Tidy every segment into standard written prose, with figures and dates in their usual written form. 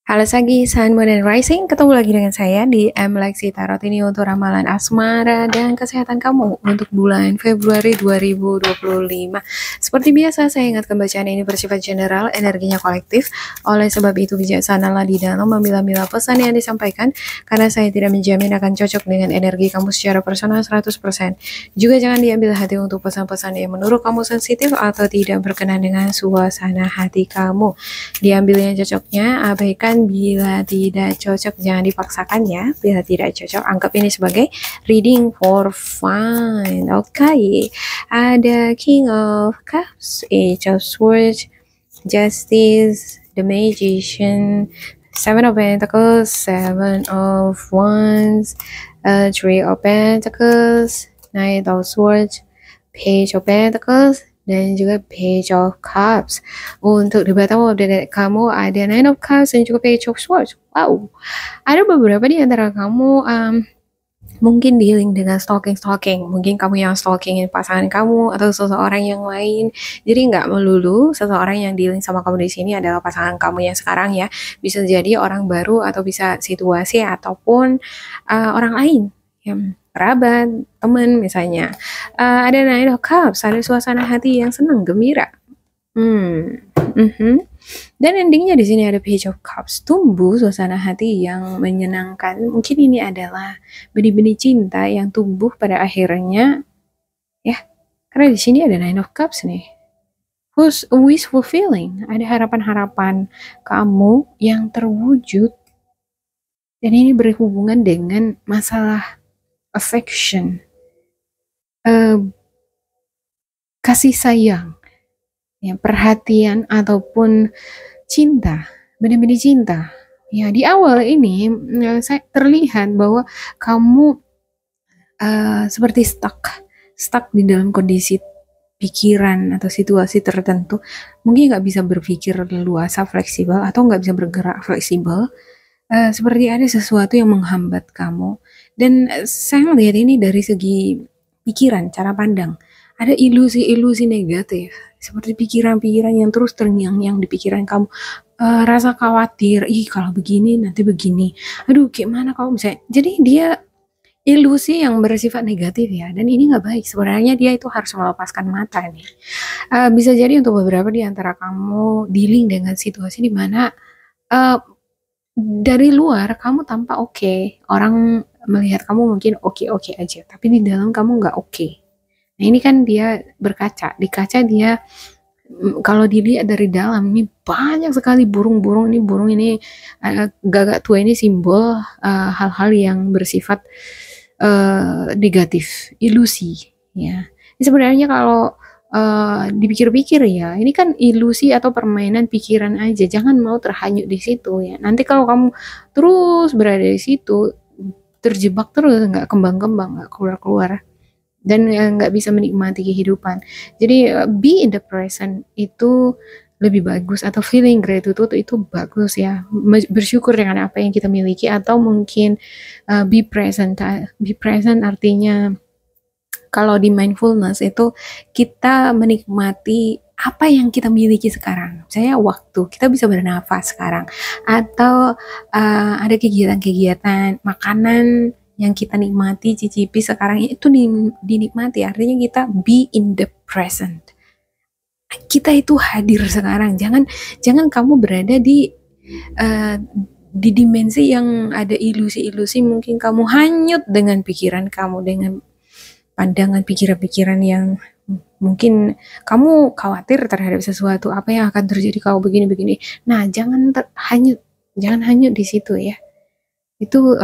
Halo Sagi, Sun, Moon, and Rising. Ketemu lagi dengan saya di Lexi Tarot ini untuk ramalan asmara dan kesehatan kamu untuk bulan Februari 2025. Seperti biasa, saya ingatkan bacaan ini bersifat general, energinya kolektif. Oleh sebab itu, bijaksanalah di dalam memilah-milah pesan yang disampaikan, karena saya tidak menjamin akan cocok dengan energi kamu secara personal 100%. Juga jangan diambil hati untuk pesan-pesan yang menurut kamu sensitif atau tidak berkenan dengan suasana hati kamu. Diambil yang cocoknya, abaikan bila tidak cocok, jangan dipaksakan ya. Bila tidak cocok, anggap ini sebagai reading for fun. Oke, ada King of Cups, Age of Swords, Justice, The Magician, Seven of Pentacles, Seven of Wands, Three of Pentacles, Knight of Swords, Page of Pentacles, dan juga Page of Cups. Untuk di bottom of the deck kamu ada Nine of Cups dan juga Page of Swords. Wow, ada beberapa di antara kamu mungkin dealing dengan stalking. Mungkin kamu yang stalkingin pasangan kamu atau seseorang yang lain. Jadi nggak melulu seseorang yang dealing sama kamu di sini adalah pasangan kamu yang sekarang ya. Bisa jadi orang baru atau bisa situasi ataupun orang lain yang kerabat, teman misalnya. Ada Nine of Cups, ada suasana hati yang senang, gembira. Dan endingnya di sini ada Page of Cups, tumbuh suasana hati yang menyenangkan. Mungkin ini adalah benih-benih cinta yang tumbuh pada akhirnya, ya. Karena di sini ada Nine of Cups nih. Who's wish fulfilling? Ada harapan-harapan kamu yang terwujud. Dan ini berhubungan dengan masalah affection, kasih sayang, ya, perhatian ataupun cinta, benih-benih cinta. Ya, di awal ini saya terlihat bahwa kamu seperti stuck di dalam kondisi pikiran atau situasi tertentu. Mungkin nggak bisa berpikir leluasa, fleksibel, atau nggak bisa bergerak fleksibel. Seperti ada sesuatu yang menghambat kamu. Dan saya melihat ini dari segi pikiran, cara pandang. Ada ilusi-ilusi negatif, seperti pikiran-pikiran yang terus terngiang-ngiang di pikiran kamu. Rasa khawatir, kalau begini nanti begini. Aduh, gimana kamu bisa? Jadi dia ilusi yang bersifat negatif ya, dan ini nggak baik. Sebenarnya dia itu harus melepaskan mata nih. Bisa jadi untuk beberapa di antara kamu dealing dengan situasi di mana dari luar kamu tampak oke, orang melihat kamu mungkin oke-oke aja, tapi di dalam kamu nggak oke. Nah ini kan dia berkaca, di kaca dia kalau dilihat dari dalam ini banyak sekali burung-burung. Ini burung ini gagak tua ini simbol hal-hal yang bersifat negatif, ilusi ya. Ini sebenarnya kalau dipikir-pikir ya, ini kan ilusi atau permainan pikiran aja. Jangan mau terhanyut di situ ya. Nanti kalau kamu terus berada di situ, terjebak terus, nggak kembang-kembang, nggak keluar-keluar, dan nggak bisa menikmati kehidupan. Jadi be in the present itu lebih bagus, atau feeling gratitude itu bagus ya. Bersyukur dengan apa yang kita miliki, atau mungkin be present. Be present artinya kalau di mindfulness itu kita menikmati apa yang kita miliki sekarang. Misalnya waktu, kita bisa bernafas sekarang. Atau ada kegiatan-kegiatan, makanan yang kita nikmati, cicipi sekarang itu dinikmati. Artinya kita be in the present. Kita itu hadir sekarang. Jangan kamu berada di dimensi yang ada ilusi-ilusi. Mungkin kamu hanyut dengan pikiran kamu, dengan pandangan pikiran-pikiran yang mungkin kamu khawatir terhadap sesuatu, apa yang akan terjadi kalau begini-begini. Nah, jangan hanyut di situ ya. Itu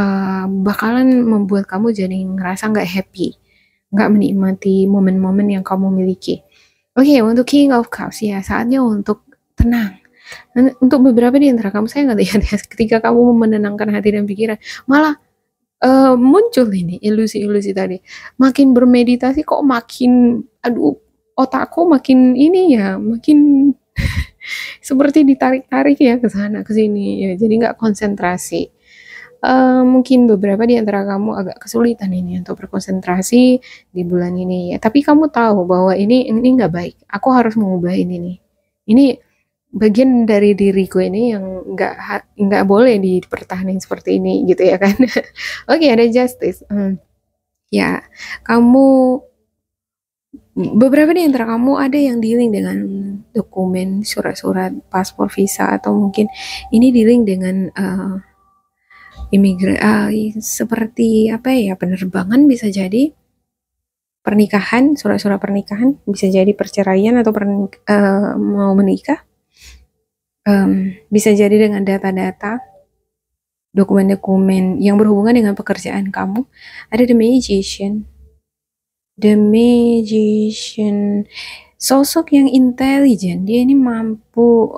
bakalan membuat kamu jadi ngerasa nggak happy, nggak menikmati momen-momen yang kamu miliki. Oke, untuk King of Cups ya, saatnya untuk tenang. Dan untuk beberapa di antara kamu, saya nggak lihat ya, ketika kamu menenangkan hati dan pikiran, malah muncul ini ilusi-ilusi tadi. Makin bermeditasi kok makin, aduh, otakku makin ini ya, makin seperti ditarik-tarik ya ke sana ke sini ya. Jadi nggak konsentrasi. Mungkin beberapa di antara kamu agak kesulitan ini untuk berkonsentrasi di bulan ini ya. Tapi kamu tahu bahwa ini nggak baik. Aku harus mengubah ini nih. Ini bagian dari diriku ini yang nggak boleh dipertahankan seperti ini gitu ya kan. Oke, ada justice. Ya, kamu beberapa di antara kamu ada yang dealing dengan dokumen, surat-surat, paspor, visa, atau mungkin ini dealing dengan seperti apa ya, penerbangan bisa jadi, pernikahan, surat-surat pernikahan, bisa jadi perceraian atau mau menikah, bisa jadi dengan data-data, dokumen-dokumen yang berhubungan dengan pekerjaan kamu. Ada the magician, sosok yang intelijen. Dia ini mampu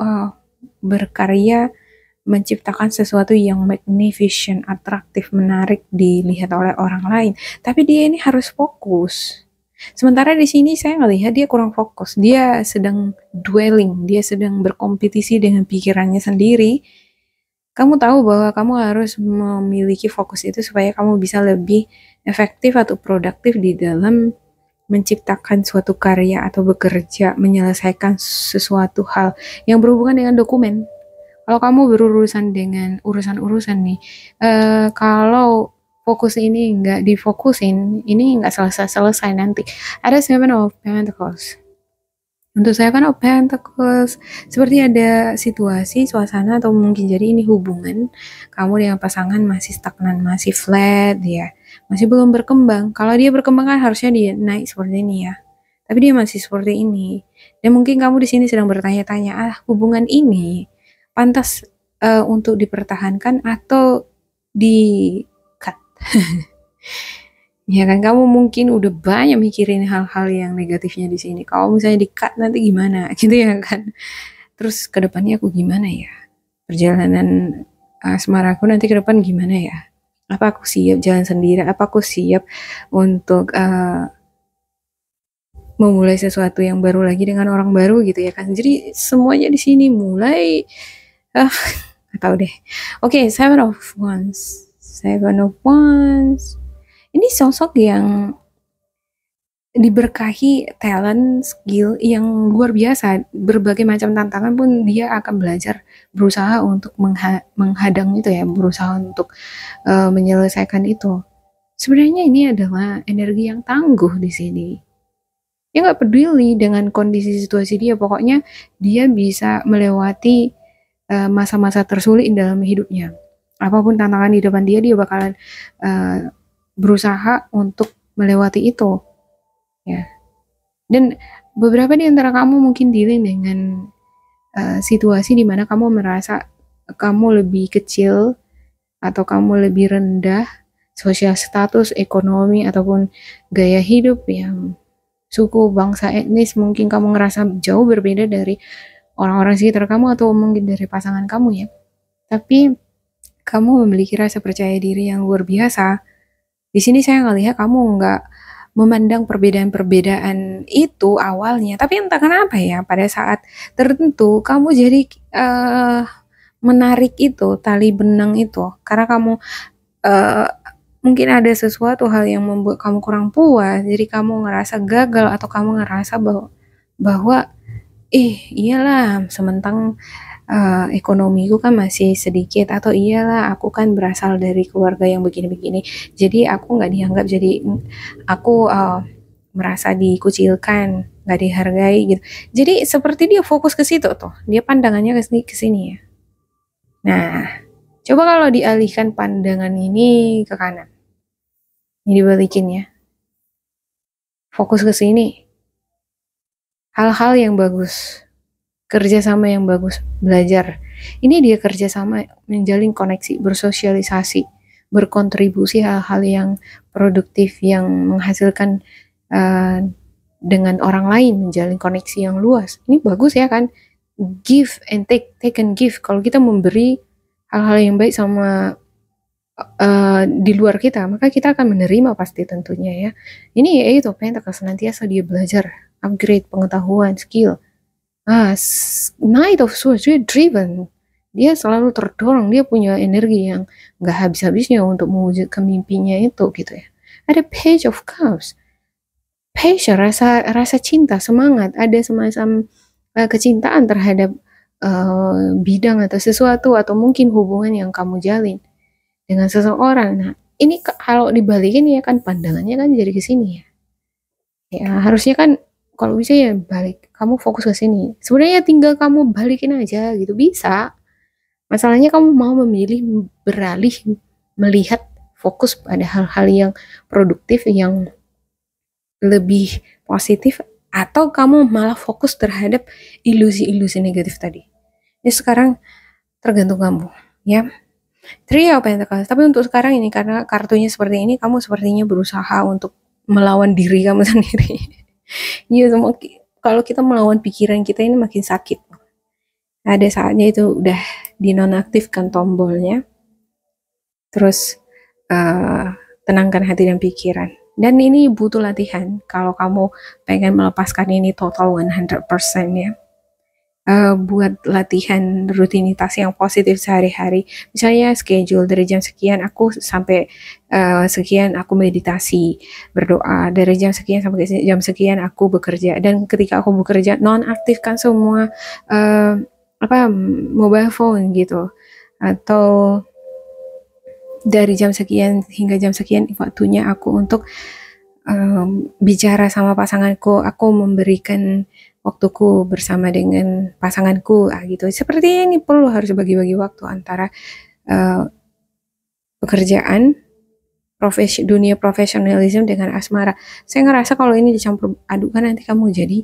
berkarya, menciptakan sesuatu yang magnificent, atraktif, menarik dilihat oleh orang lain. Tapi dia ini harus fokus. Sementara di sini saya ngelihat dia kurang fokus. Dia sedang dwelling, dia sedang berkompetisi dengan pikirannya sendiri. Kamu tahu bahwa kamu harus memiliki fokus itu supaya kamu bisa lebih efektif atau produktif di dalam menciptakan suatu karya atau bekerja, menyelesaikan sesuatu hal yang berhubungan dengan dokumen. Kalau kamu berurusan dengan urusan-urusan nih, kalau fokus ini nggak difokusin, ini nggak selesai-selesai nanti. Ada Seven of Pentacles. Untuk Seven of Pentacles, seperti ada situasi, suasana, atau mungkin jadi ini hubungan kamu dengan pasangan masih stagnan, masih flat, ya, masih belum berkembang. Kalau dia berkembang kan harusnya dia naik seperti ini ya. Tapi dia masih seperti ini. Dan mungkin kamu di sini sedang bertanya-tanya, hubungan ini pantas untuk dipertahankan atau di cut. Ya kan, kamu mungkin udah banyak mikirin hal-hal yang negatifnya di sini. Kalau misalnya di cut nanti gimana, gitu ya kan. Terus ke depannya aku gimana ya? Perjalanan asmaraku nanti ke depan gimana ya? Apa aku siap jalan sendiri? Apa aku siap untuk memulai sesuatu yang baru lagi dengan orang baru gitu ya kan? Jadi semuanya di sini mulai nggak tahu deh. Oke, Seven of Wands. Seven of Wands. Ini sosok yang diberkahi talent, skill yang luar biasa. Berbagai macam tantangan pun dia akan belajar, berusaha untuk menghadang itu ya, berusaha untuk menyelesaikan itu. Sebenarnya ini adalah energi yang tangguh di sini. Dia nggak peduli dengan kondisi situasi dia, pokoknya dia bisa melewati masa-masa tersulit dalam hidupnya. Apapun tantangan di depan dia bakalan berusaha untuk melewati itu, ya. Dan beberapa di antara kamu mungkin dealing dengan situasi di mana kamu merasa kamu lebih kecil atau kamu lebih rendah, sosial status, ekonomi, ataupun gaya hidup yang suku, bangsa, etnis, mungkin kamu ngerasa jauh berbeda dari orang-orang sekitar kamu atau mungkin dari pasangan kamu ya. Tapi kamu memiliki rasa percaya diri yang luar biasa. Di sini saya ngelihat kamu nggak memandang perbedaan-perbedaan itu awalnya, tapi entah kenapa ya pada saat tertentu kamu jadi menarik itu tali benang itu karena kamu mungkin ada sesuatu hal yang membuat kamu kurang puas, jadi kamu ngerasa gagal atau kamu ngerasa bahwa iyalah sementang ekonomiku kan masih sedikit, atau iyalah aku kan berasal dari keluarga yang begini-begini, jadi aku nggak dianggap, jadi aku merasa dikucilkan, nggak dihargai gitu. Jadi seperti dia fokus ke situ tuh, dia pandangannya ke sini ya. Nah, coba kalau dialihkan pandangan ini ke kanan, ini dibalikin ya, fokus ke sini, hal-hal yang bagus, kerjasama yang bagus, belajar. Ini dia kerjasama, menjalin koneksi, bersosialisasi, berkontribusi hal-hal yang produktif, yang menghasilkan dengan orang lain, menjalin koneksi yang luas. Ini bagus ya kan? Give and take and give. Kalau kita memberi hal-hal yang baik sama di luar kita, maka kita akan menerima pasti tentunya ya. Ini ya itu, Pentacle senantiasa dia belajar, upgrade pengetahuan, skill. Knight of Swords, dia driven, dia selalu terdorong, dia punya energi yang gak habis-habisnya untuk mewujudkan mimpinya itu gitu ya. Ada Page of Cups, passion, rasa cinta, semangat, ada semacam kecintaan terhadap bidang atau sesuatu, atau mungkin hubungan yang kamu jalin dengan seseorang. Nah, ini kalau dibalikin ya kan pandangannya kan jadi ke sini ya. Ya, harusnya kan kalau bisa ya balik, kamu fokus ke sini. Sebenarnya tinggal kamu balikin aja gitu, bisa. Masalahnya kamu mau memilih beralih melihat fokus pada hal-hal yang produktif, yang lebih positif, atau kamu malah fokus terhadap ilusi-ilusi negatif tadi. Ini sekarang tergantung kamu, ya. Three of Pentacles. Tapi untuk sekarang ini karena kartunya seperti ini, kamu sepertinya berusaha untuk melawan diri kamu sendiri. Iya, kalau kita melawan pikiran kita ini makin sakit. Ada saatnya itu udah dinonaktifkan tombolnya. Terus tenangkan hati dan pikiran. Dan ini butuh latihan. Kalau kamu pengen melepaskan ini total 100% ya. Buat latihan rutinitas yang positif sehari-hari. Misalnya schedule dari jam sekian aku sampai sekian aku meditasi, berdoa. Dari jam sekian sampai jam sekian aku bekerja. Dan ketika aku bekerja, nonaktifkan semua mobile phone gitu. Atau dari jam sekian hingga jam sekian waktunya aku untuk bicara sama pasanganku, aku memberikan waktuku bersama dengan pasanganku, gitu. Seperti ini perlu harus bagi-bagi waktu antara pekerjaan, dunia profesionalisme dengan asmara. Saya ngerasa kalau ini dicampur adukan nanti kamu jadi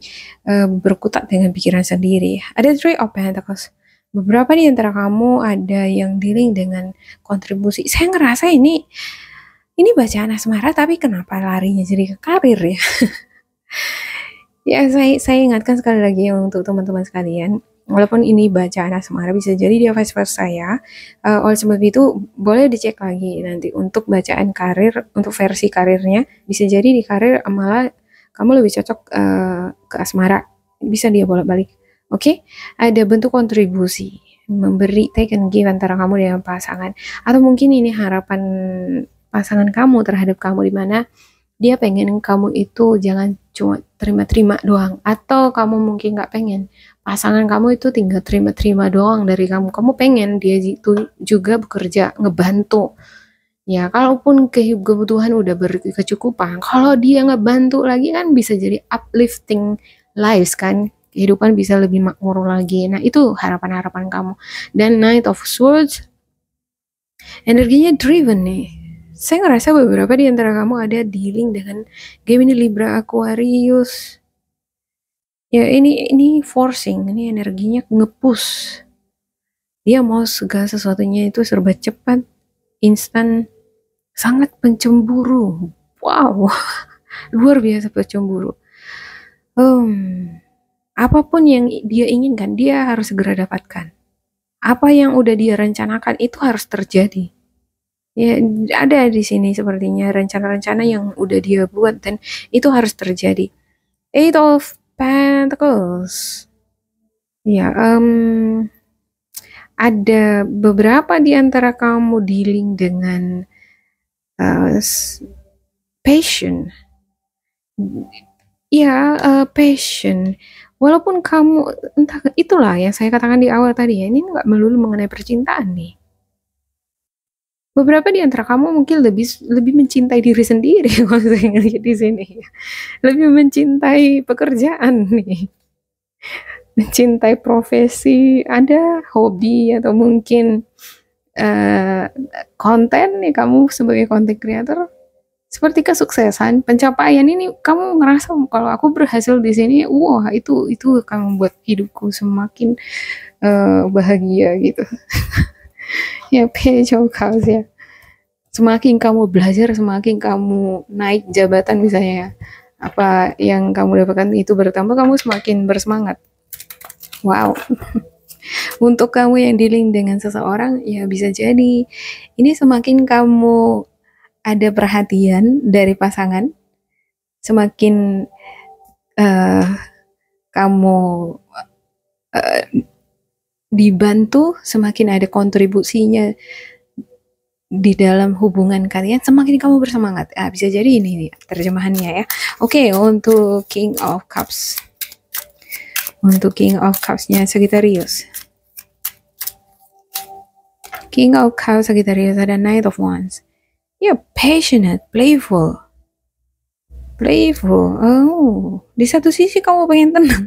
berkutat dengan pikiran sendiri. Ada Three of Pentacles. Beberapa di antara kamu ada yang dealing dengan kontribusi. Saya ngerasa ini bacaan asmara, tapi kenapa larinya jadi ke karir ya? Ya, saya ingatkan sekali lagi untuk teman-teman sekalian, walaupun ini bacaan asmara, bisa jadi dia vice versa ya. Oleh sebab itu, boleh dicek lagi nanti untuk bacaan karir, untuk versi karirnya. Bisa jadi di karir malah kamu lebih cocok ke asmara. Bisa dia bolak-balik. Oke? Ada bentuk kontribusi, memberi take and give antara kamu dengan pasangan. Atau mungkin ini harapan pasangan kamu terhadap kamu, di mana dia pengen kamu itu jangan cuma terima-terima doang, atau kamu mungkin nggak pengen pasangan kamu itu tinggal terima-terima doang dari kamu. Kamu pengen dia itu juga bekerja, ngebantu. Ya, kalaupun kebutuhan udah berkecukupan, kalau dia ngebantu lagi kan bisa jadi uplifting lives kan. Kehidupan bisa lebih makmur lagi. Nah, itu harapan-harapan kamu. Dan Knight of Swords, energinya driven nih. Saya ngerasa beberapa di antara kamu ada dealing dengan Gemini, Libra, Aquarius. Ya, ini forcing, ini energinya nge-push. Dia mau segala sesuatunya itu serba cepat, instan, sangat pencemburu. Wow, luar biasa pencemburu. Apapun yang dia inginkan, dia harus segera dapatkan. Apa yang udah dia rencanakan itu harus terjadi. Ya, ada di sini sepertinya rencana-rencana yang udah dia buat dan itu harus terjadi. Eight of Pentacles. Ya, ada beberapa di antara kamu dealing dengan passion. Ya, passion. Walaupun kamu, entah, itulah yang saya katakan di awal tadi ya, ini nggak melulu mengenai percintaan nih. Beberapa di antara kamu mungkin lebih mencintai diri sendiri kalau saya ngelihat di sini. Lebih mencintai pekerjaan nih. Mencintai profesi, ada hobi atau mungkin konten nih, kamu sebagai content creator. Seperti kesuksesan, pencapaian ini kamu ngerasa kalau aku berhasil di sini, wah itu akan membuat hidupku semakin bahagia gitu. Ya, Page of Cups ya. Semakin kamu belajar, semakin kamu naik jabatan misalnya, apa yang kamu dapatkan itu bertambah, kamu semakin bersemangat. Wow. Untuk kamu yang dealing dengan seseorang, ya bisa jadi ini semakin kamu ada perhatian dari pasangan, semakin kamu dibantu, semakin ada kontribusinya di dalam hubungan kalian, semakin kamu bersemangat. Bisa jadi ini nih terjemahannya ya. Oke, untuk King of Cups. Untuk King of Cups-nya Sagittarius. King of Cups Sagittarius ada Knight of Wands. Ya, passionate, playful. Oh, di satu sisi kamu pengen tenang.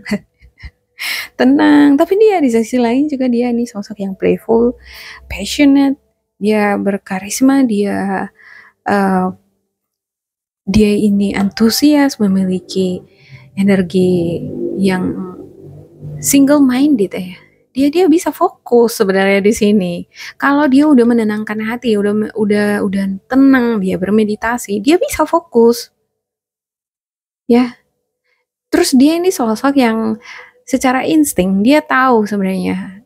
Tenang, tapi dia di sisi lain juga dia nih sosok yang playful, passionate, dia berkarisma, dia ini antusias, memiliki energi yang single minded ya. Dia bisa fokus sebenarnya di sini. Kalau dia udah menenangkan hati, udah tenang, dia bermeditasi, dia bisa fokus. Ya. Terus dia ini sosok yang secara insting dia tahu sebenarnya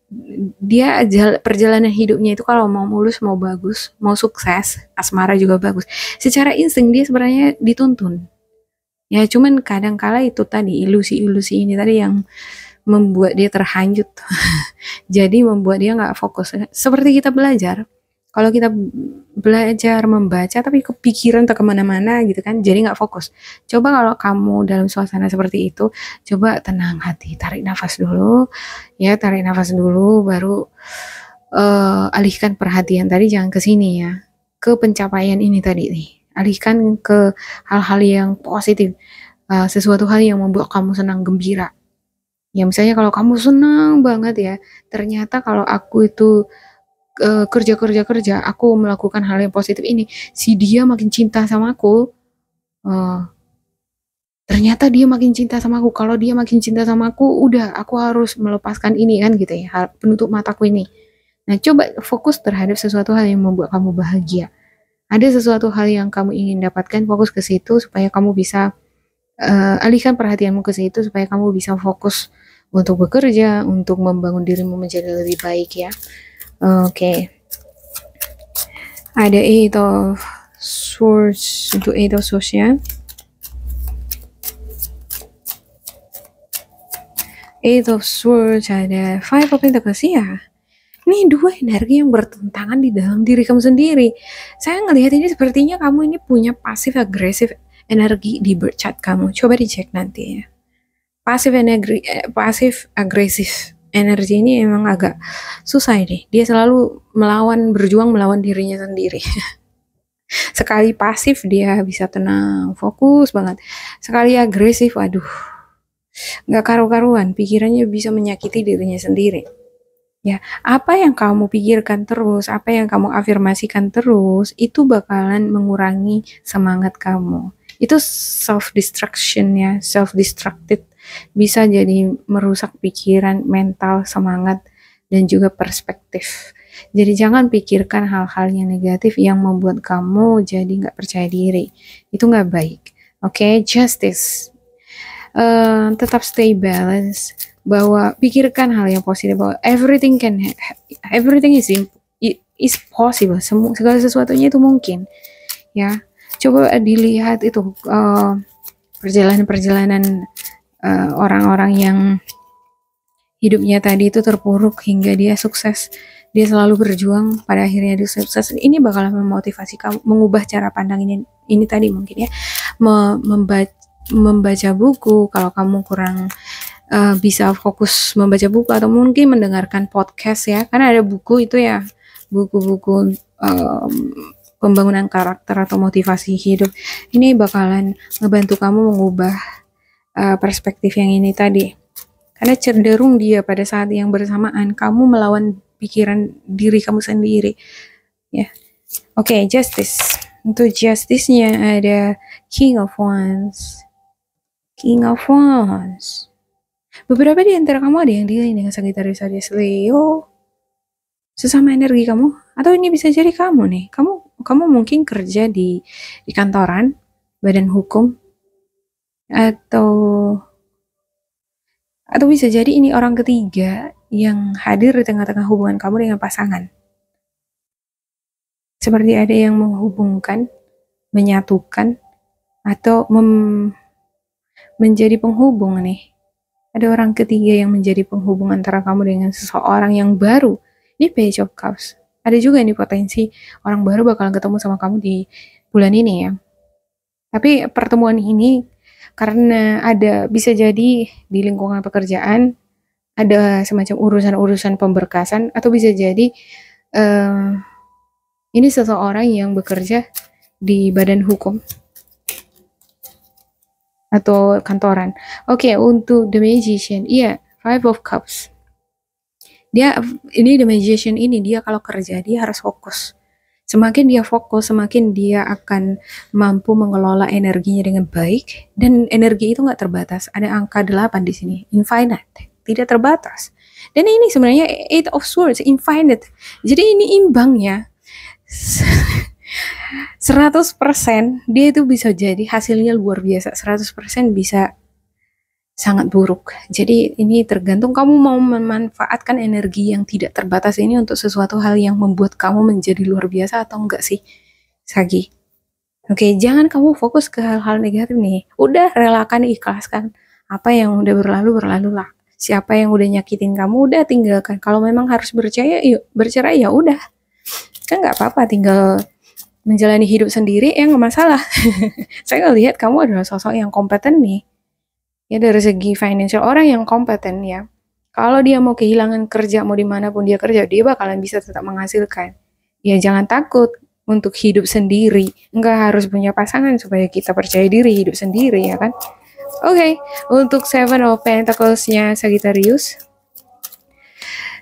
dia perjalanan hidupnya itu kalau mau mulus, mau bagus, mau sukses, asmara juga bagus. Secara insting dia sebenarnya dituntun. Ya cuman kadang-kala itu tadi ilusi-ilusi ini tadi yang membuat dia terhanyut. Jadi membuat dia nggak fokus. Seperti kita belajar. Kalau kita belajar membaca tapi kepikiran atau kemana-mana gitu kan, jadi nggak fokus. Coba kalau kamu dalam suasana seperti itu, coba tenang hati, tarik nafas dulu, ya tarik nafas dulu, baru alihkan perhatian tadi jangan ke sini ya, ke pencapaian ini tadi nih, alihkan ke hal-hal yang positif, sesuatu hal yang membuat kamu senang gembira. Ya misalnya kalau kamu senang banget ya, ternyata kalau aku itu kerja, aku melakukan hal yang positif ini, si dia makin cinta sama aku, ternyata dia makin cinta sama aku, kalau dia makin cinta sama aku, udah aku harus melepaskan ini kan gitu ya, penutup mataku ini. Nah coba fokus terhadap sesuatu hal yang membuat kamu bahagia. Ada sesuatu hal yang kamu ingin dapatkan, fokus ke situ supaya kamu bisa alihkan perhatianmu ke situ supaya kamu bisa fokus untuk bekerja, untuk membangun dirimu menjadi lebih baik ya. Oke. Ada 8 of Swords untuk 8 of Swords ya. 8 of Swords, ada 5 of Pentacles ya. Ini dua energi yang bertentangan di dalam diri kamu sendiri. Saya ngelihat ini sepertinya kamu ini punya pasif agresif energi di birth chart kamu. Coba dicek nanti ya. Pasif agresif energi ini emang agak susah deh. Dia selalu berjuang melawan dirinya sendiri. Sekali pasif dia bisa tenang, fokus banget. Sekali agresif, aduh, nggak karu-karuan. Pikirannya bisa menyakiti dirinya sendiri. Ya, apa yang kamu pikirkan terus, apa yang kamu afirmasikan terus, itu bakalan mengurangi semangat kamu. Itu self-destruction ya, self-destructed. Bisa jadi merusak pikiran, mental, semangat, dan juga perspektif. Jadi jangan pikirkan hal-hal yang negatif yang membuat kamu jadi nggak percaya diri. Itu nggak baik. Oke, justice. Tetap stay balance. Bahwa pikirkan hal yang positif. Bahwa everything is possible. Segala sesuatunya itu mungkin. Ya, coba dilihat itu perjalanan-perjalanan orang-orang yang hidupnya tadi itu terpuruk hingga dia sukses, dia selalu berjuang, pada akhirnya dia sukses. Ini bakalan memotivasi kamu mengubah cara pandang ini tadi mungkin ya, membaca buku kalau kamu kurang bisa fokus membaca buku, atau mungkin mendengarkan podcast ya, karena ada buku itu ya, buku-buku pembangunan karakter atau motivasi hidup. Ini bakalan ngebantu kamu mengubah perspektif yang ini tadi, karena cenderung dia pada saat yang bersamaan kamu melawan pikiran diri kamu sendiri ya. Oke, justice. Untuk justice-nya ada King of Wands. Beberapa di antara kamu ada yang dealing dengan Sagittarius, Leo, sesama energi kamu, atau ini bisa jadi kamu nih, kamu mungkin kerja di kantoran, badan hukum, atau bisa jadi ini orang ketiga yang hadir di tengah-tengah hubungan kamu dengan pasangan. Seperti ada yang menghubungkan, menyatukan, atau menjadi penghubung nih. Ada orang ketiga yang menjadi penghubung antara kamu dengan seseorang yang baru. Ini Page of Cups. Ada juga ini potensi orang baru bakalan ketemu sama kamu di bulan ini ya. Tapi pertemuan ini karena ada bisa jadi di lingkungan pekerjaan, ada semacam urusan-urusan pemberkasan, atau bisa jadi eh, ini seseorang yang bekerja di badan hukum atau kantoran. Oke, untuk The Magician, iya, Five of Cups. The Magician ini dia kalau kerja dia harus fokus. Semakin dia fokus, semakin dia akan mampu mengelola energinya dengan baik, dan energi itu nggak terbatas. Ada angka 8 di sini, infinite, tidak terbatas. Dan ini sebenarnya Eight of Swords, infinite. Jadi ini imbang ya. 100% dia itu bisa jadi hasilnya luar biasa, 100% bisa sangat buruk. Jadi ini tergantung kamu mau memanfaatkan energi yang tidak terbatas ini untuk sesuatu hal yang membuat kamu menjadi luar biasa atau enggak sih, Sagi? Oke, jangan kamu fokus ke hal-hal negatif nih. Udah relakan, ikhlaskan. Apa yang udah berlalu, berlalulah. Siapa yang udah nyakitin kamu, udah tinggalkan. Kalau memang harus bercerai ya udah. Kan nggak apa-apa, tinggal menjalani hidup sendiri ya nggak masalah. Saya lihat kamu adalah sosok yang kompeten nih. Ya dari segi financial, orang yang kompeten ya. Kalau dia mau kehilangan kerja, mau dimanapun dia kerja, dia bakalan bisa tetap menghasilkan. Ya jangan takut untuk hidup sendiri. Nggak harus punya pasangan supaya kita percaya diri hidup sendiri ya kan. Oke, untuk Seven of Pentacles-nya Sagittarius.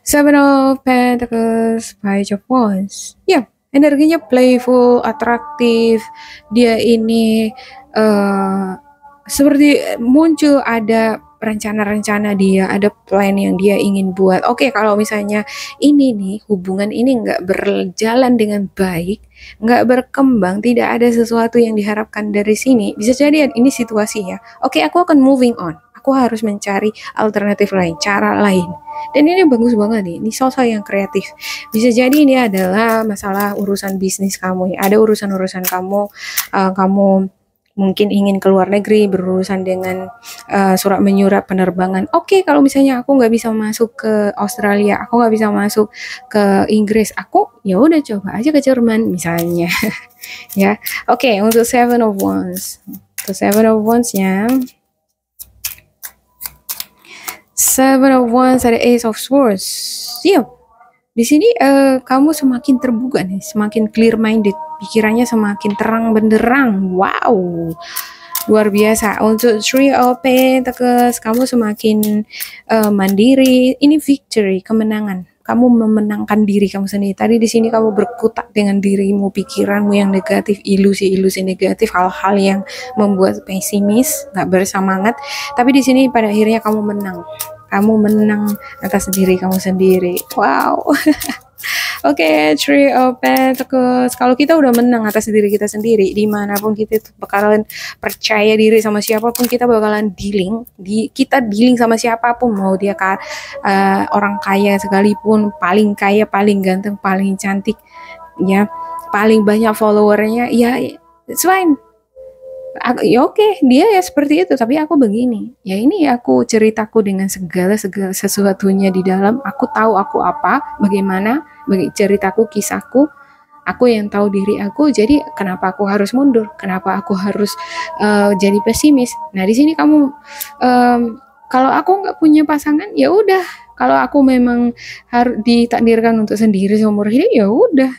Seven of Pentacles, Page of Wands. Ya, energinya playful, atraktif. Dia ini seperti muncul ada rencana-rencana dia, ada plan yang dia ingin buat. Oke, kalau misalnya ini nih, hubungan ini nggak berjalan dengan baik, nggak berkembang, tidak ada sesuatu yang diharapkan dari sini, bisa jadi ini situasi ya. Oke, aku akan moving on. Aku harus mencari alternatif lain, cara lain. Dan ini bagus banget nih, ini sosok yang kreatif. Bisa jadi ini adalah masalah urusan bisnis kamu ya. Ada urusan-urusan kamu, kamu mungkin ingin keluar negeri, berurusan dengan surat menyurat penerbangan. Oke, kalau misalnya aku nggak bisa masuk ke Australia, aku nggak bisa masuk ke Inggris, aku ya udah coba aja ke Jerman misalnya. Ya, oke, untuk Seven of Wands, untuk Seven of Wands-nya, Seven of Wands ada Ace of Swords. Siap. Di sini kamu semakin terbuka nih, semakin clear minded, pikirannya semakin terang benderang. Wow, luar biasa. Untuk Three of Pentacles, kamu semakin mandiri. Ini victory, kemenangan. Kamu memenangkan diri kamu sendiri. Tadi di sini kamu berkutat dengan dirimu, pikiranmu yang negatif, ilusi-ilusi negatif, hal-hal yang membuat pesimis, nggak bersemangat. Tapi di sini pada akhirnya kamu menang. Kamu menang atas diri kamu sendiri. Wow. Oke, Three of Pentacles. Kalau kita udah menang atas diri kita sendiri, dimanapun kita itu bakalan percaya diri sama siapapun, kita bakalan kita dealing sama siapapun, mau dia orang kaya sekalipun, paling kaya, paling ganteng, paling cantik, ya, paling banyak followernya, ya, it's fine. Ya oke, dia ya seperti itu, tapi aku begini. Ya ini aku ceritaku dengan segala sesuatunya di dalam. Aku tahu aku apa, bagaimana, ceritaku, kisahku. Aku yang tahu diri aku. Jadi kenapa aku harus mundur? Kenapa aku harus jadi pesimis? Nah di sini kamu, kalau aku nggak punya pasangan, ya udah. Kalau aku memang harus ditakdirkan untuk sendiri seumur hidup, ya udah.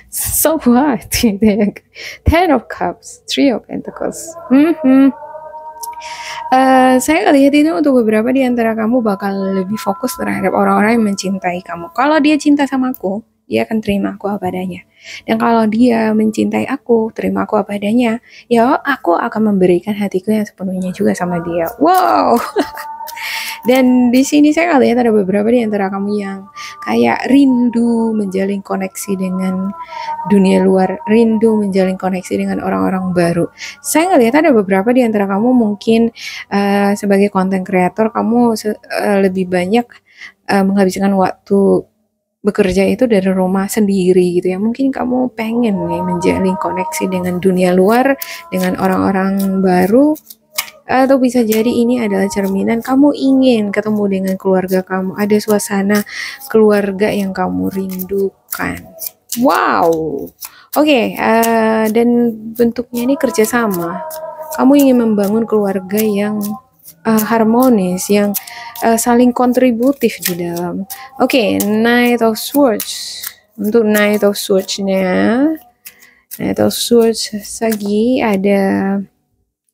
So what? Ten of Cups, Three of Pentacles. Saya lihat ini untuk beberapa di antara kamu bakal lebih fokus terhadap orang-orang yang mencintai kamu. Kalau dia cinta sama aku, dia akan terima aku apa adanya. Dan kalau dia mencintai aku, terima aku apa adanya, ya aku akan memberikan hatiku yang sepenuhnya juga sama dia. Wow. Dan di sini saya lihat ada beberapa di antara kamu yang kayak rindu menjalin koneksi dengan dunia luar, rindu menjalin koneksi dengan orang-orang baru. Saya ngelihat ada beberapa di antara kamu mungkin sebagai content creator, kamu lebih banyak menghabiskan waktu bekerja itu dari rumah sendiri gitu ya. Mungkin kamu pengen nih menjalin koneksi dengan dunia luar, dengan orang-orang baru. Atau bisa jadi ini adalah cerminan kamu ingin ketemu dengan keluarga kamu, ada suasana keluarga yang kamu rindukan. Wow, oke, dan bentuknya ini kerjasama. Kamu ingin membangun keluarga yang harmonis, yang saling kontributif di dalam. Oke, Knight of Swords. Untuk Knight of Swords-nya, Knight of Swords lagi ada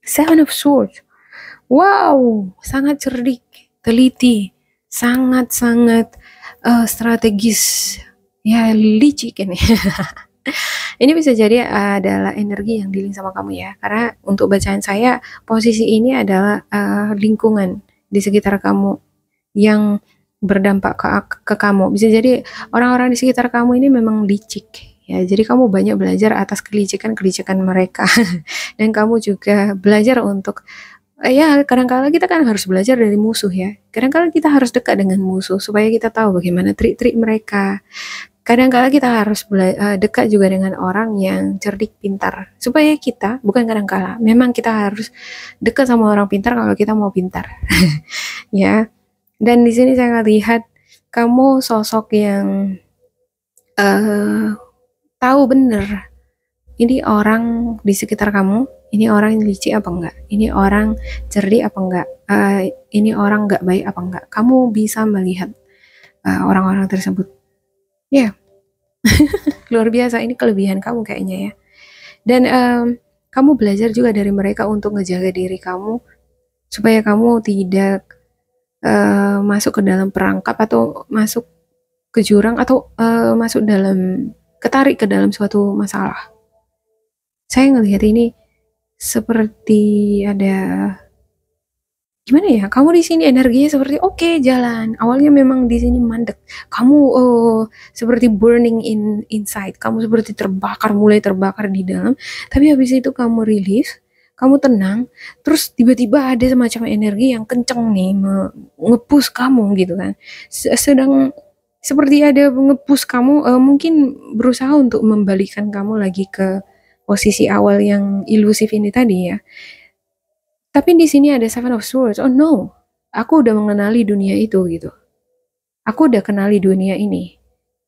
Seven of Swords. Wow, sangat cerdik, teliti, sangat-sangat strategis. Ya, licik ini. Ini bisa jadi adalah energi yang dealing sama kamu ya. Karena untuk bacaan saya, posisi ini adalah lingkungan di sekitar kamu yang berdampak ke kamu. Bisa jadi orang-orang di sekitar kamu ini memang licik. Ya, jadi kamu banyak belajar atas kelicikan-kelicikan mereka. Dan kamu juga belajar untuk ya, kadang-kala kita kan harus belajar dari musuh ya. Kadang-kala kita harus dekat dengan musuh supaya kita tahu bagaimana trik-trik mereka. Kadang-kala kita harus dekat juga dengan orang yang cerdik, pintar. Supaya kita, bukan kadang-kala, memang kita harus dekat sama orang pintar kalau kita mau pintar. Ya. Dan di sini saya lihat kamu sosok yang tahu bener ini orang di sekitar kamu, ini orang yang licik apa enggak, ini orang cerdik apa enggak, ini orang enggak baik apa enggak. Kamu bisa melihat orang-orang tersebut. Ya, luar biasa. Ini kelebihan kamu kayaknya ya. Dan kamu belajar juga dari mereka untuk ngejaga diri kamu supaya kamu tidak masuk ke dalam perangkap atau masuk ke jurang atau masuk dalam ketarik ke dalam suatu masalah. Saya ngelihat ini seperti ada gimana ya? Kamu di sini energinya seperti oke, jalan. Awalnya memang di sini mandek. Kamu seperti burning inside. Kamu seperti terbakar, mulai terbakar di dalam. Tapi habis itu kamu relief, kamu tenang. Terus tiba-tiba ada semacam energi yang kenceng nih, nge-push kamu gitu kan. Sedang seperti ada nge-push kamu, mungkin berusaha untuk membalikan kamu lagi ke posisi awal yang ilusif ini tadi ya. Tapi di sini ada Seven of Swords. Oh no, aku udah mengenali dunia itu gitu. Aku udah kenali dunia ini.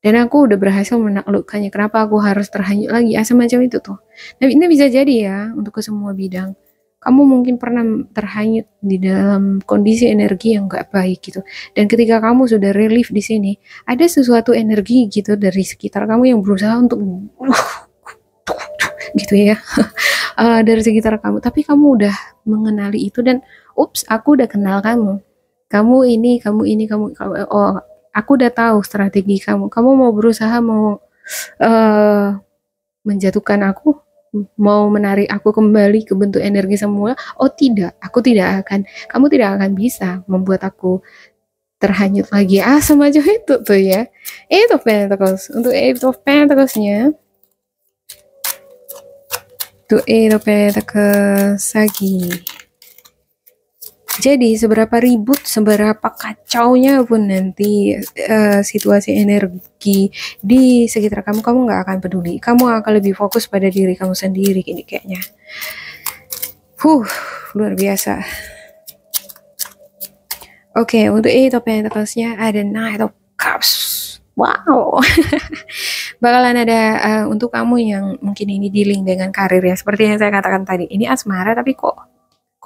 Dan aku udah berhasil menaklukkannya. Kenapa aku harus terhanyut lagi? Semacam itu tuh. Nah, ini bisa jadi ya untuk ke semua bidang. Kamu mungkin pernah terhanyut di dalam kondisi energi yang gak baik gitu. Dan ketika kamu sudah relief di sini, ada sesuatu energi gitu dari sekitar kamu yang berusaha untuk gitu ya. Dari sekitar kamu, tapi kamu udah mengenali itu dan ups, aku udah kenal kamu. Kamu ini, oh, aku udah tahu strategi kamu. Kamu mau berusaha mau menjatuhkan aku, mau menarik aku kembali ke bentuk energi semula. Oh tidak, aku tidak akan, kamu tidak akan bisa membuat aku terhanyut lagi. Semacam itu tuh ya. Eight of Pentacles. Untuk Eight of Pentacles-nya, to Eight of Pentacles lagi. Jadi seberapa ribut, seberapa kacaunya pun nanti situasi energi di sekitar kamu, kamu nggak akan peduli. Kamu akan lebih fokus pada diri kamu sendiri ini kayaknya. Luar biasa. Oke, untuk Eight of Pentacles-nya ada Knight of Cups. Wow. Bakalan ada untuk kamu yang mungkin ini dealing dengan karir ya, seperti yang saya katakan tadi, ini asmara tapi kok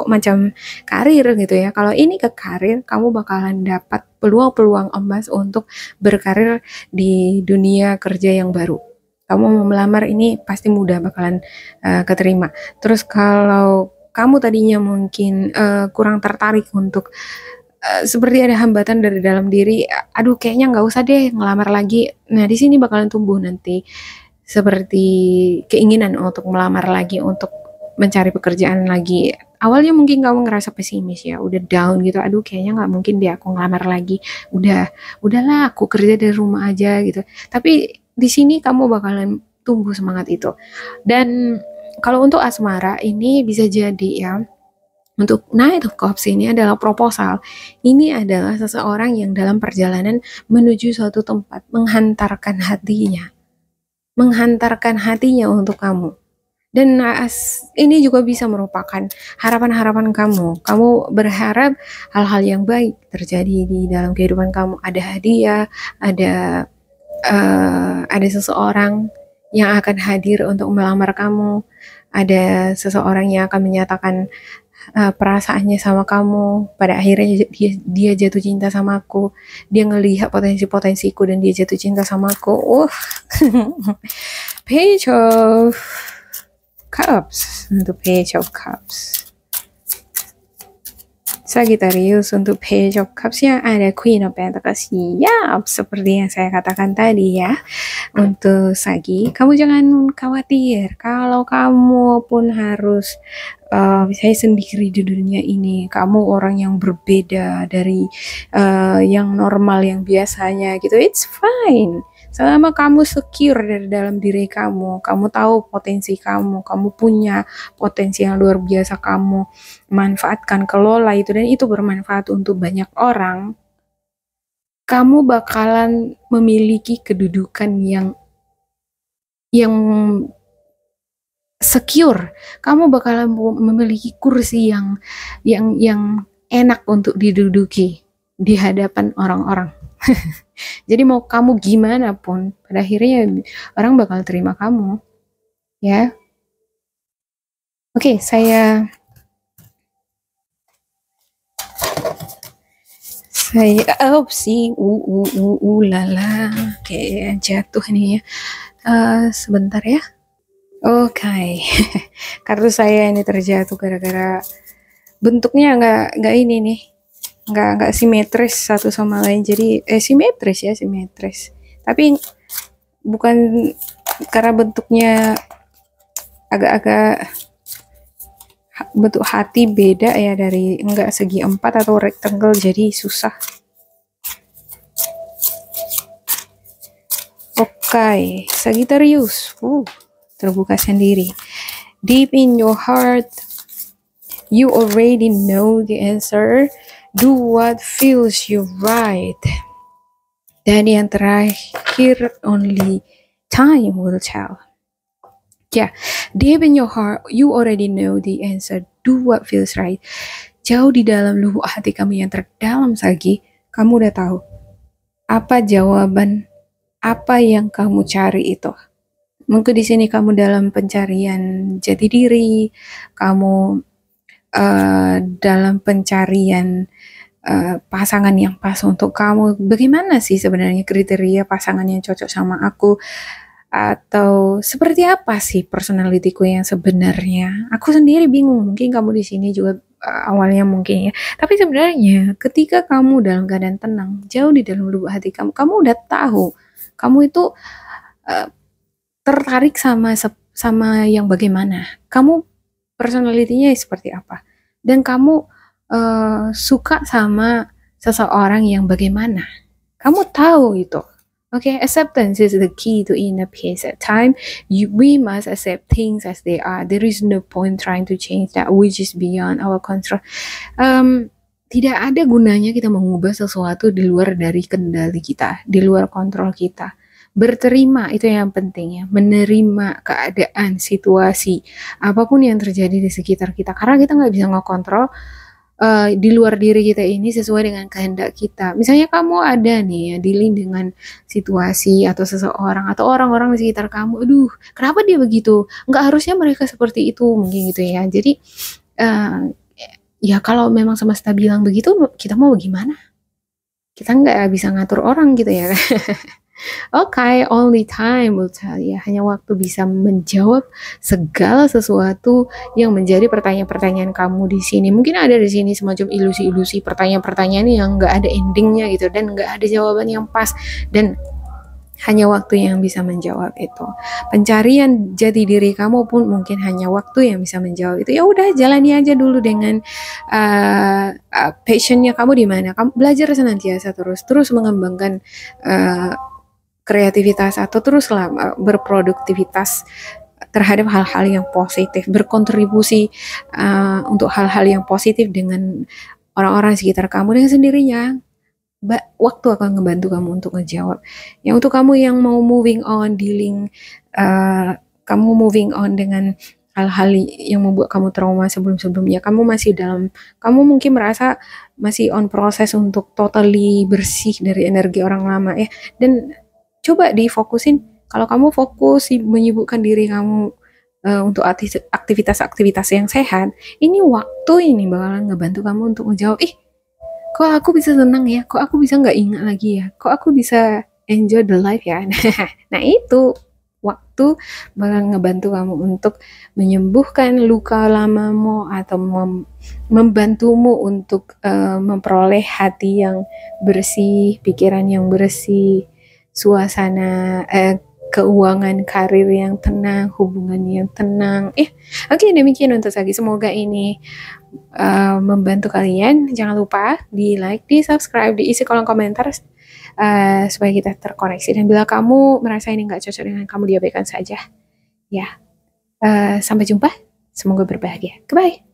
macam karir gitu ya. Kalau ini ke karir, kamu bakalan dapat peluang-peluang emas untuk berkarir di dunia kerja yang baru. Kamu mau melamar ini pasti mudah bakalan keterima. Terus kalau kamu tadinya mungkin kurang tertarik untuk seperti ada hambatan dari dalam diri, aduh kayaknya nggak usah deh ngelamar lagi. Nah di sini bakalan tumbuh nanti seperti keinginan untuk melamar lagi, untuk mencari pekerjaan lagi. Awalnya mungkin kamu ngerasa pesimis ya, udah down gitu, aduh kayaknya nggak mungkin deh aku ngelamar lagi, udahlah aku kerja dari rumah aja gitu. Tapi di sini kamu bakalan tumbuh semangat itu. Dan kalau untuk asmara ini bisa jadi ya, untuk Knight of Cups ini adalah proposal. Ini adalah seseorang yang dalam perjalanan menuju suatu tempat, menghantarkan hatinya untuk kamu. Dan ini juga bisa merupakan harapan-harapan kamu. Kamu berharap hal-hal yang baik terjadi di dalam kehidupan kamu. Ada hadiah, ada seseorang yang akan hadir untuk melamar kamu. Ada seseorang yang akan menyatakan perasaannya sama kamu, pada akhirnya dia jatuh cinta sama aku, dia ngelihat potensi-potensiku dan dia jatuh cinta sama aku. Page of Cups, untuk Page of Cups. Sagittarius, untuk Page of Cups-nya ada Queen of Pentacles. Siap, seperti yang saya katakan tadi ya. Untuk Sagi, kamu jangan khawatir kalau kamu pun harus saya sendiri di dunia ini. Kamu orang yang berbeda dari yang normal, yang biasanya gitu. It's fine. Selama kamu secure dari dalam diri kamu, kamu tahu potensi kamu, kamu punya potensi yang luar biasa, kamu manfaatkan, kelola itu, dan itu bermanfaat untuk banyak orang, kamu bakalan memiliki kedudukan yang secure. Kamu bakalan memiliki kursi yang enak untuk diduduki di hadapan orang-orang. Jadi mau kamu gimana pun, pada akhirnya orang bakal terima kamu, ya. Oke, saya lala, kayak jatuh nih ya. Sebentar ya. Oke. Kartu saya ini terjatuh gara-gara bentuknya nggak ini nih. Nggak simetris satu sama lain, jadi simetris, tapi bukan karena bentuknya agak-agak bentuk hati beda ya, dari enggak segi 4 atau rectangle, jadi susah. Oke, Sagittarius, terbuka sendiri. Deep in your heart, you already know the answer. Do what feels you right. Dan yang terakhir, only time will tell. Yeah, deep in your heart, you already know the answer. Do what feels right. Jauh di dalam lubuk hati kamu yang terdalam, Sagi, kamu udah tahu apa jawaban, apa yang kamu cari itu. Mungkin di sini kamu dalam pencarian jati diri, kamu dalam pencarian pasangan yang pas untuk kamu. Bagaimana sih sebenarnya kriteria pasangan yang cocok sama aku, atau seperti apa sih personalitiku yang sebenarnya? Aku sendiri bingung. Mungkin kamu di sini juga awalnya mungkin ya. Tapi sebenarnya ketika kamu dalam keadaan tenang, jauh di dalam lubuk hati kamu, kamu udah tahu kamu itu tertarik sama yang bagaimana. Kamu personalitinya seperti apa, dan kamu suka sama seseorang yang bagaimana. Kamu tahu itu. Okay, acceptance is the key to inner peace. At time, we must accept things as they are. There is no point trying to change that which is beyond our control. Tidak ada gunanya kita mengubah sesuatu di luar dari kendali kita, di luar kontrol kita. Berterima, itu yang penting ya. Menerima keadaan, situasi, apapun yang terjadi di sekitar kita. Karena kita nggak bisa ngekontrol di luar diri kita ini sesuai dengan kehendak kita. Misalnya kamu ada nih ya, dealing dengan situasi atau seseorang atau orang-orang di sekitar kamu, aduh kenapa dia begitu, nggak harusnya mereka seperti itu, mungkin gitu ya. Jadi ya kalau memang semesta bilang begitu, kita mau gimana? Kita nggak bisa ngatur orang gitu ya. Okay, only time will tell ya. Hanya waktu bisa menjawab segala sesuatu yang menjadi pertanyaan-pertanyaan kamu di sini. Mungkin ada di sini semacam ilusi-ilusi pertanyaan-pertanyaan yang nggak ada endingnya gitu, dan nggak ada jawaban yang pas, dan hanya waktu yang bisa menjawab itu. Pencarian jati diri kamu pun mungkin hanya waktu yang bisa menjawab itu. Ya udah, jalani aja dulu dengan passionnya kamu di mana. Kamu belajar senantiasa terus mengembangkan kreativitas, atau teruslah berproduktivitas terhadap hal-hal yang positif, berkontribusi untuk hal-hal yang positif dengan orang-orang sekitar kamu. Dengan sendirinya waktu akan ngebantu kamu untuk ngejawab. Yang untuk kamu yang mau moving on, kamu moving on dengan hal-hal yang membuat kamu trauma sebelum-sebelumnya, kamu mungkin merasa masih on proses untuk totally bersih dari energi orang lama ya. Dan coba difokusin. Kalau kamu fokus menyibukkan diri kamu untuk aktivitas-aktivitas yang sehat, ini waktu ini bakalan ngebantu kamu untuk ngejawab, ih, kok aku bisa tenang ya, kok aku bisa nggak ingat lagi ya, kok aku bisa enjoy the life ya. Nah itu waktu bakal ngebantu kamu untuk menyembuhkan luka lamamu atau membantumu untuk memperoleh hati yang bersih, pikiran yang bersih, suasana keuangan karir yang tenang, hubungan yang tenang. Oke, demikian untuk Sagi. Semoga ini membantu kalian. Jangan lupa di like, di subscribe, diisi kolom komentar supaya kita terkoneksi. Dan bila kamu merasa ini nggak cocok dengan kamu, diabaikan saja. Ya, sampai jumpa. Semoga berbahagia. Goodbye.